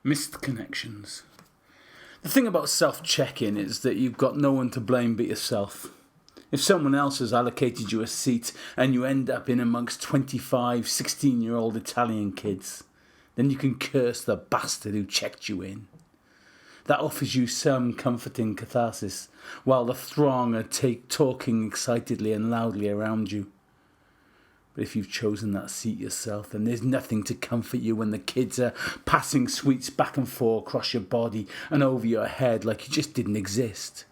Missed connections. The thing about self-check-in is that you've got no one to blame but yourself. If someone else has allocated you a seat and you end up in amongst 25, 16-year-old Italian kids, then you can curse the bastard who checked you in. That offers you some comforting catharsis, while the throng are talking excitedly and loudly around you. But if you've chosen that seat yourself, then there's nothing to comfort you when the kids are passing sweets back and forth across your body and over your head like you just didn't exist.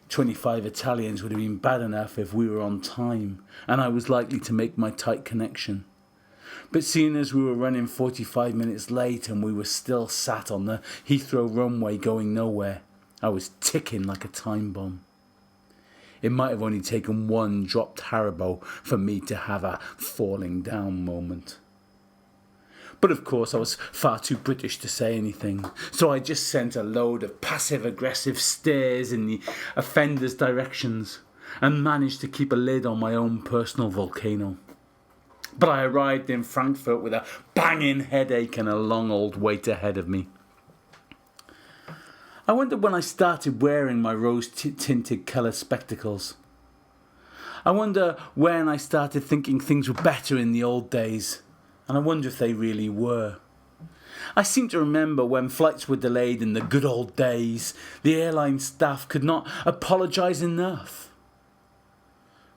25 Italians would have been bad enough if we were on time and I was likely to make my tight connection. But seeing as we were running 45 minutes late and we were still sat on the Heathrow runway going nowhere, I was ticking like a time bomb. It might have only taken one dropped Haribo for me to have a falling down moment. But of course I was far too British to say anything, so I just sent a load of passive-aggressive stares in the offender's directions and managed to keep a lid on my own personal volcano. But I arrived in Frankfurt with a banging headache and a long old wait ahead of me. I wonder when I started wearing my rose-tinted coloured spectacles. I wonder when I started thinking things were better in the old days, and I wonder if they really were. I seem to remember when flights were delayed in the good old days, the airline staff could not apologise enough.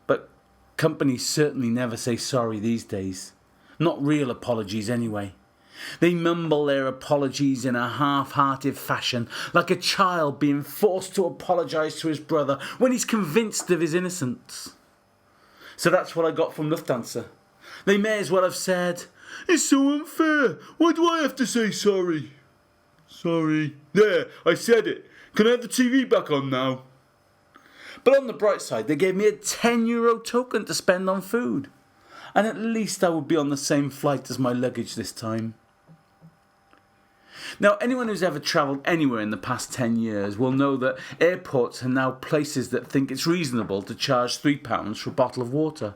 But companies certainly never say sorry these days. Not real apologies anyway. They mumble their apologies in a half-hearted fashion, like a child being forced to apologise to his brother when he's convinced of his innocence. So that's what I got from Lufthansa. They may as well have said, "It's so unfair. Why do I have to say sorry?" "Sorry. There, I said it. Can I have the TV back on now?" But on the bright side, they gave me a €10 token to spend on food. And at least I would be on the same flight as my luggage this time. Now, anyone who's ever travelled anywhere in the past 10 years will know that airports are now places that think it's reasonable to charge £3 for a bottle of water.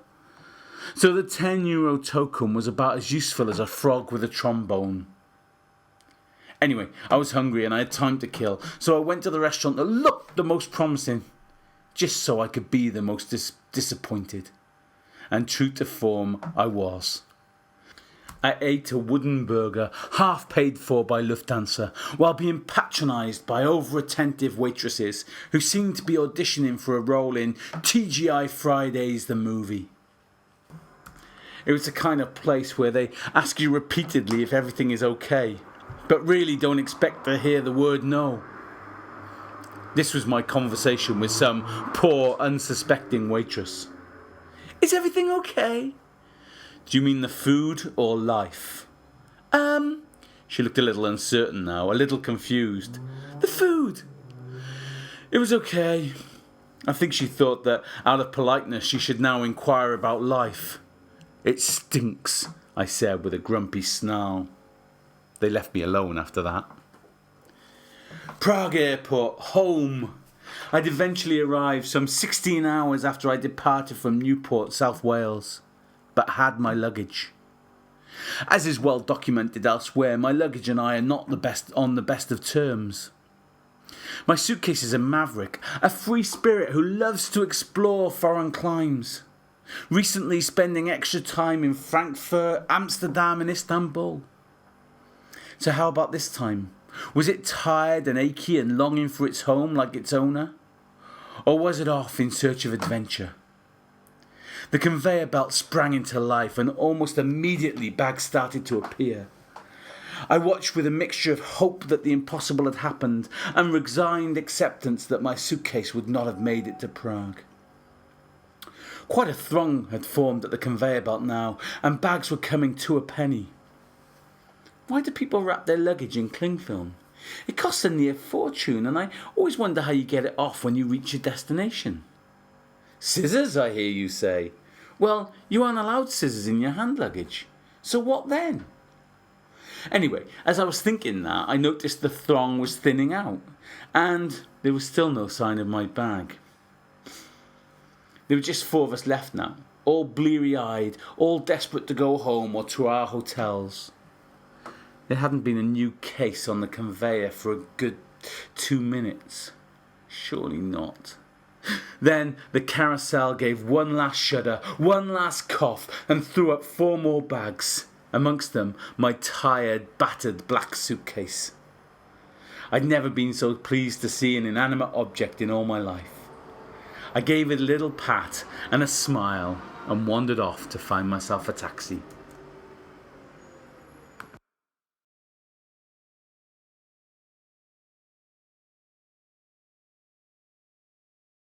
So the €10 token was about as useful as a frog with a trombone. Anyway, I was hungry and I had time to kill, so I went to the restaurant that looked the most promising, just so I could be the most disappointed. And true to form, I was. I ate a wooden burger, half paid for by Lufthansa, while being patronised by over-attentive waitresses who seemed to be auditioning for a role in TGI Fridays the movie. It was the kind of place where they ask you repeatedly if everything is okay, but really don't expect to hear the word no. This was my conversation with some poor, unsuspecting waitress. "Is everything okay?" "Do you mean the food or life?" She looked a little uncertain now, a little confused. "The food." It was okay. I think she thought that out of politeness she should now inquire about life. "It stinks," I said with a grumpy snarl. They left me alone after that. Prague Airport, home. I'd eventually arrived some 16 hours after I departed from Newport, South Wales, but had my luggage. As is well documented elsewhere, my luggage and I are not on the best of terms. My suitcase is a maverick, a free spirit who loves to explore foreign climes, recently spending extra time in Frankfurt, Amsterdam and Istanbul. So how about this time? Was it tired and achy and longing for its home like its owner? Or was it off in search of adventure? The conveyor belt sprang into life and almost immediately bags started to appear. I watched with a mixture of hope that the impossible had happened and resigned acceptance that my suitcase would not have made it to Prague. Quite a throng had formed at the conveyor belt now, and bags were coming to a penny. Why do people wrap their luggage in cling film? It costs a near fortune, and I always wonder how you get it off when you reach your destination. Scissors, I hear you say. Well, you aren't allowed scissors in your hand luggage. So what then? Anyway, as I was thinking that, I noticed the throng was thinning out, and there was still no sign of my bag. There were just 4 of us left now, all bleary-eyed, all desperate to go home or to our hotels. There hadn't been a new case on the conveyor for a good 2 minutes. Surely not. Then the carousel gave one last shudder, one last cough, and threw up 4 more bags, amongst them my tired, battered black suitcase. I'd never been so pleased to see an inanimate object in all my life. I gave it a little pat and a smile and wandered off to find myself a taxi.